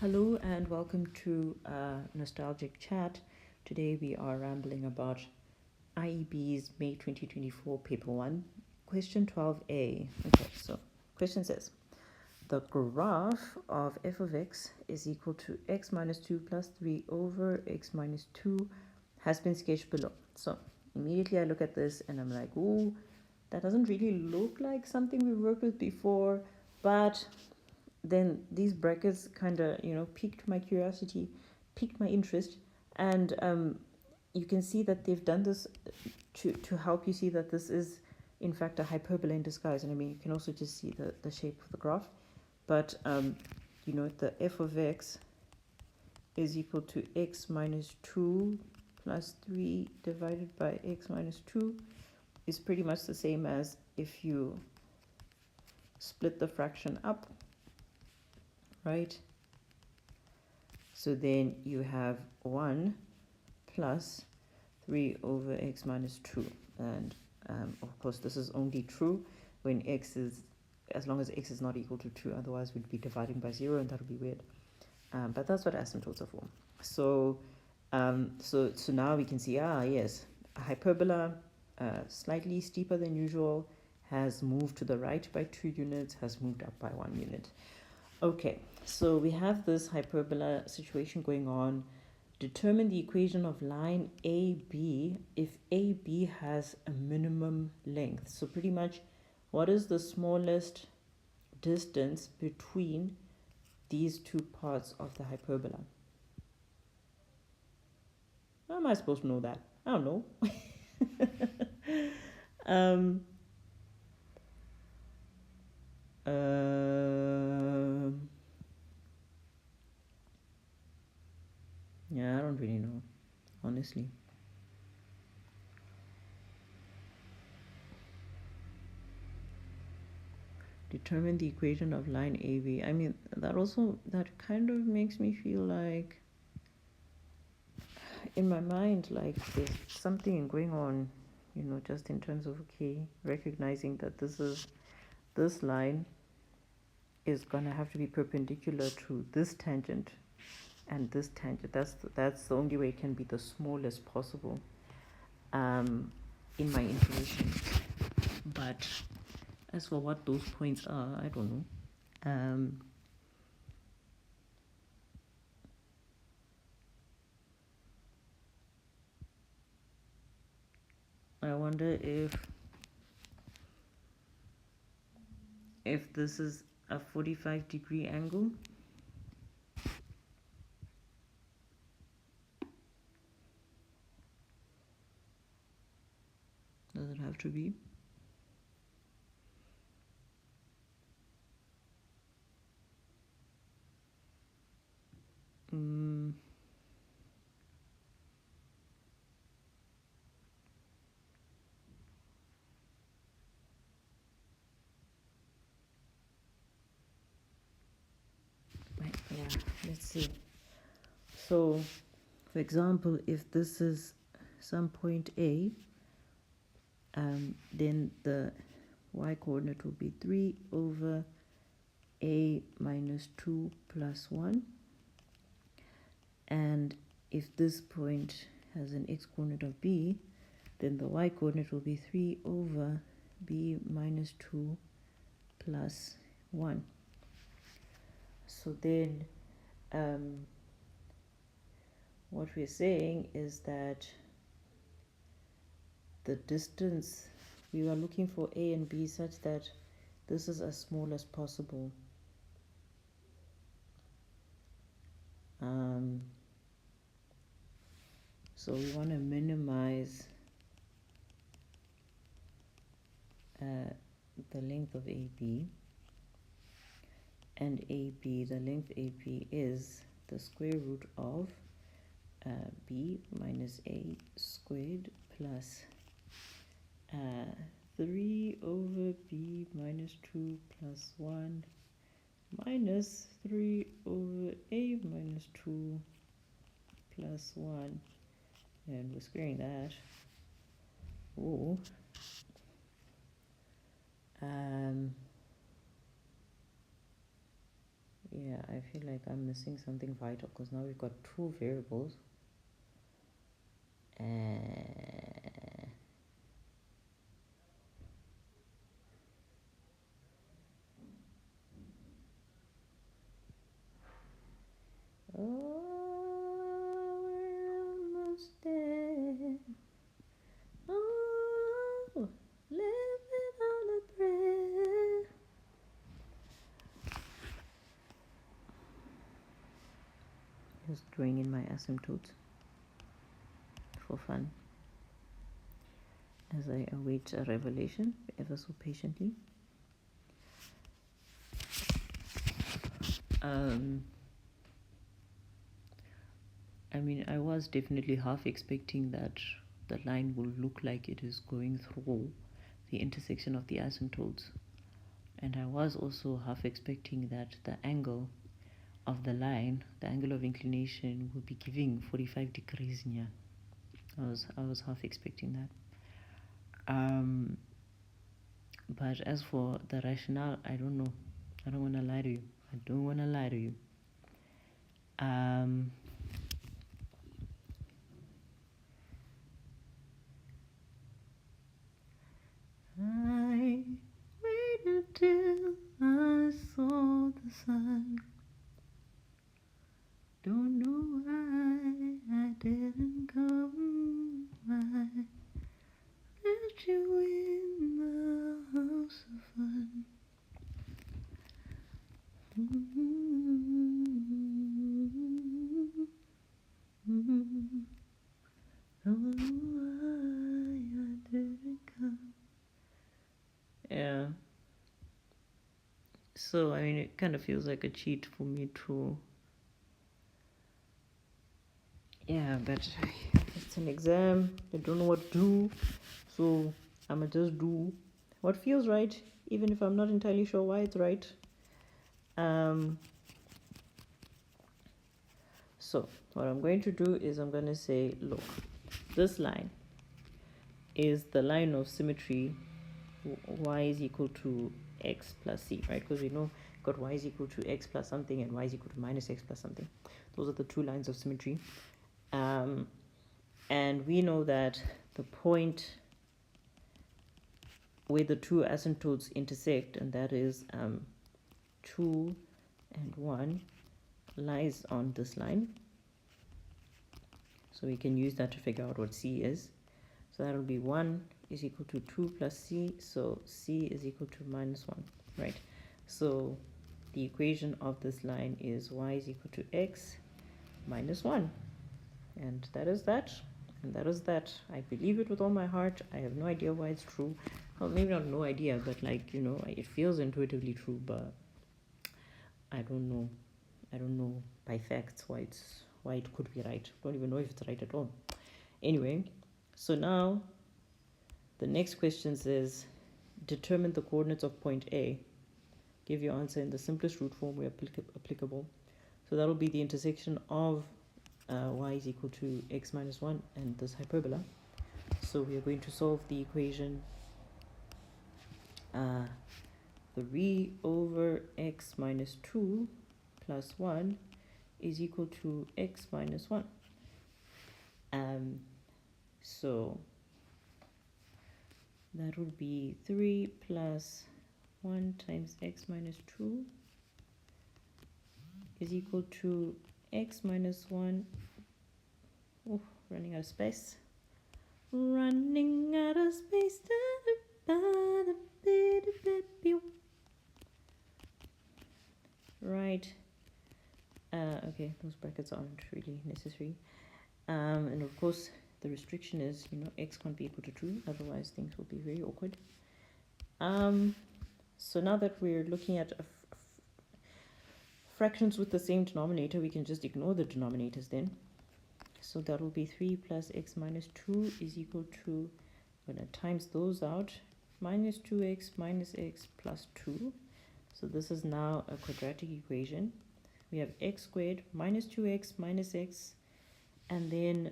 Hello and welcome to Nostalgic Chat. Today we are rambling about IEB's May 2024 Paper 1, Question 12a. Okay, so question says, the graph of f of x is equal to x minus 2 plus 3 over x minus 2 has been sketched below. So immediately I look at this and I'm like, ooh, that doesn't really look like something we've worked with before, but then these brackets kind of, piqued my curiosity, piqued my interest, and you can see that they've done this to help you see that this is, in fact, a hyperbola in disguise. And I mean, you can also just see the shape of the graph, but, the f of x is equal to x minus 2 plus 3 divided by x minus 2 is pretty much the same as if you split the fraction up, right? So then you have 1 plus 3 over x minus 2. And of course, this is only true when as long as x is not equal to 2. Otherwise, we'd be dividing by 0, and that would be weird. But that's what asymptotes are for. So, so now we can see, yes, a hyperbola, slightly steeper than usual, has moved to the right by 2 units, has moved up by 1 unit. Okay, so we have this hyperbola situation going on. Determine the equation of line AB if AB has a minimum length. So pretty much, what is the smallest distance between these two parts of the hyperbola? How am I supposed to know that? I don't know. Yeah, I don't really know, honestly. Determine the equation of line AB. I mean, that kind of makes me feel like, in my mind, like there's something going on, just in terms of, okay, recognizing that this line is gonna have to be perpendicular to this tangent and this tangent. That's the only way it can be the smallest possible, in my intuition. But as for what those points are, I don't know. I wonder if this is a 45-degree angle. Does it have to be? Yeah, let's see. So, for example, if this is some point A, then the y-coordinate will be 3 over A minus 2 plus 1. And if this point has an x-coordinate of B, then the y-coordinate will be 3 over B minus 2 plus 1. So then what we're saying is that the distance, we are looking for A and B such that this is as small as possible. So we want to minimize the length of AB, and AB, the length AB is the square root of B minus A squared plus 3 over B minus 2 plus 1 minus 3 over A minus 2 plus 1, and we're squaring that. Oh, yeah, I feel like I'm missing something vital because now we've got two variables. Oh, we're almost there. Oh, living on a prayer. Just drawing in my asymptotes for fun as I await a revelation ever so patiently. I mean, I was definitely half expecting that the line will look like it is going through the intersection of the asymptotes. And I was also half expecting that the angle of the line, the angle of inclination, will be giving 45 degrees. Yeah, I was half expecting that. But as for the rationale, I don't know. I don't want to lie to you. I waited till I saw the sun. Don't know why I didn't come. I left you in the house of fun. Don't know why I didn't come. Yeah. So, I mean, it kind of feels like a cheat for me to. Yeah, but it's an exam. I don't know what to do. So, I'ma just do what feels right, even if I'm not entirely sure why it's right. So, what I'm going to do is I'm going to say, look, this line is the line of symmetry y is equal to x plus c, right? Because we know got y is equal to x plus something and y is equal to minus x plus something. Those are the two lines of symmetry. And we know that the point where the two asymptotes intersect, and that is 2 and 1, lies on this line. So we can use that to figure out what c is. So that will be 1 is equal to 2 plus c, so c is equal to minus 1, right? So the equation of this line is y is equal to x minus 1. And that is that. And that is that. I believe it with all my heart. I have no idea why it's true. Well, maybe not no idea, but like, you know, it feels intuitively true, but I don't know. I don't know by facts why it could be right. I don't even know if it's right at all. Anyway, so now the next question says, determine the coordinates of point A. Give your answer in the simplest root form where applicable. So that will be the intersection of y is equal to x minus 1 and this hyperbola. So we are going to solve the equation 3 over x minus 2 plus 1 is equal to x minus 1. So that would be 3 plus 1 times x minus 2 is equal to x minus 1. Oh, running out of space. Running out of space. Right. Okay, those brackets aren't really necessary. And of course, the restriction is, you know, x can't be equal to 2, otherwise things will be very awkward. So now that we're looking at fractions with the same denominator, we can just ignore the denominators then. So that will be 3 plus x minus 2 is equal to, I'm going to times those out, minus 2x minus x plus 2. So this is now a quadratic equation. We have x squared minus 2x minus x, and then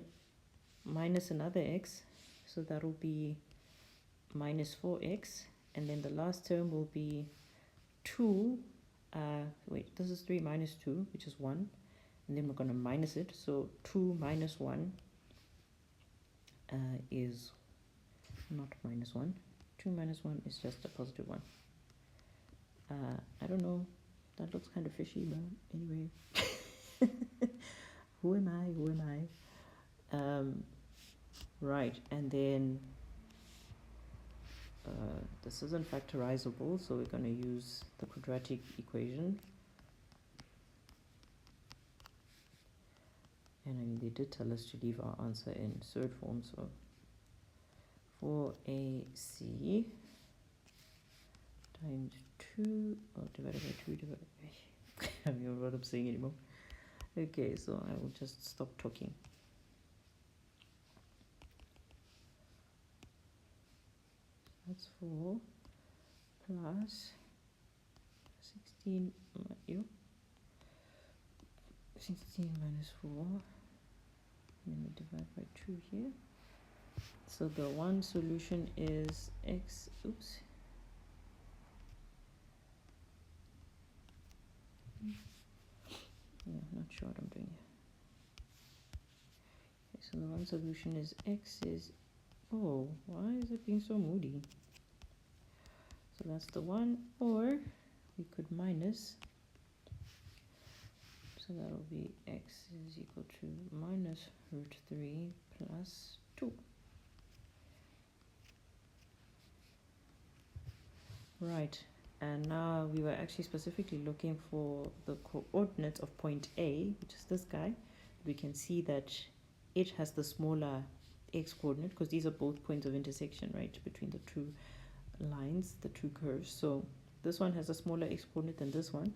minus another x. So that will be minus 4x. And then the last term will be 2 Wait, this is 3 minus 2, which is 1. And then we're going to minus it. So 2 minus 1 is not minus 1. 2 minus 1 is just a positive 1. I don't know. That looks kind of fishy, but anyway. Who am I? Right, and then this isn't factorizable, so we're going to use the quadratic equation. And I mean, they did tell us to leave our answer in surd form, so 4ac times 2, or divided by 2 divided by, I don't know what I'm saying anymore. Okay, so I will just stop talking. That's 4 plus 16, 16 minus 4, and then we divide by 2 here. So the one solution is x, oops. Yeah, not sure what I'm doing here. Okay, so the one solution is x is, oh, why is it being so moody? So that's the one, or we could minus, so that will be x is equal to minus root 3 plus 2. Right, and now we were actually specifically looking for the coordinates of point A, which is this guy. We can see that it has the smaller x coordinate, because these are both points of intersection, right, between the two lines, the two curves. So this one has a smaller x coordinate than this one,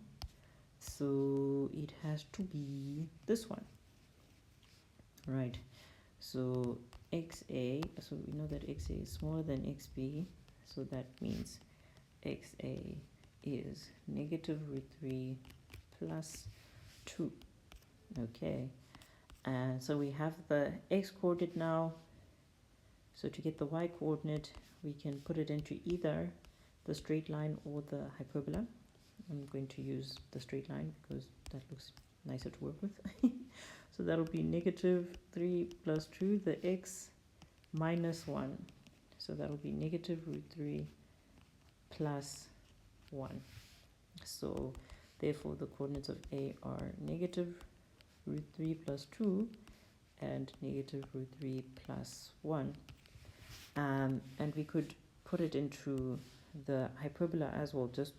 so it has to be this one, right? So xa, so we know that xa is smaller than xb, so that means xa is negative root 3 plus 2. Okay, and so we have the x coordinate now. So to get the y coordinate, we can put it into either the straight line or the hyperbola. I'm going to use the straight line because that looks nicer to work with. So that'll be negative 3 plus 2, the x minus 1. So that'll be negative root 3 plus 1. So therefore the coordinates of A are negative root 3 plus 2 and negative root 3 plus 1. And we could put it into the hyperbola as well, just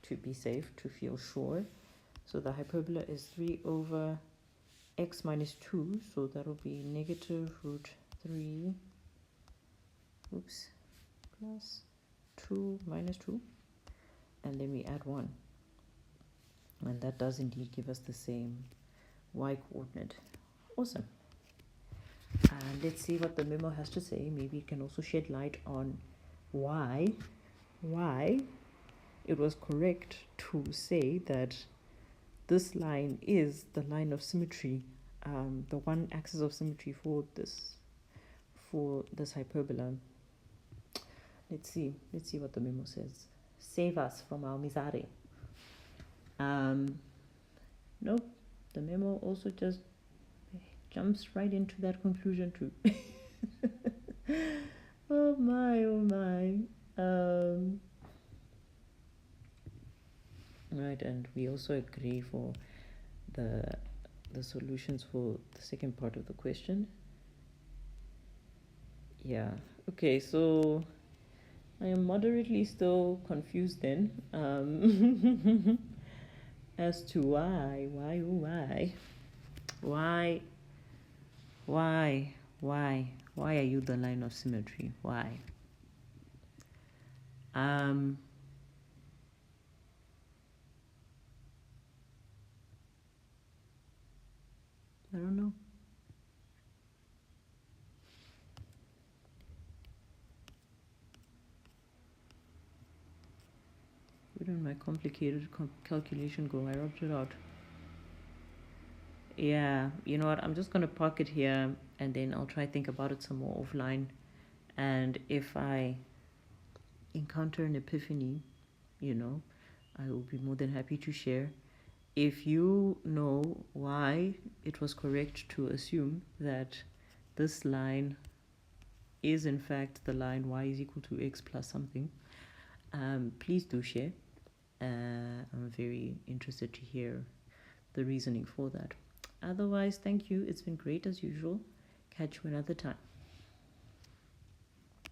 to be safe, to feel sure. So the hyperbola is 3 over x minus 2, so that will be negative root 3 plus 2 minus 2, and then we add 1, and that does indeed give us the same y coordinate. Awesome. And let's see what the memo has to say. Maybe it can also shed light on why it was correct to say that this line is the line of symmetry, the one axis of symmetry for this hyperbola. Let's see what the memo says. Save us from our misery. Nope, the memo also just jumps right into that conclusion too. Oh my. Right, and we also agree for the solutions for the second part of the question. Yeah, okay, so I am moderately still confused then, as to why are you the line of symmetry? Why? I don't know. Where did my complicated calculation go? I rubbed it out. Yeah, you know what? I'm just going to park it here, and then I'll try to think about it some more offline. And if I encounter an epiphany, I will be more than happy to share. If you know why it was correct to assume that this line is in fact the line y is equal to x plus something, please do share. I'm very interested to hear the reasoning for that. Otherwise, thank you. It's been great as usual. Catch you another time.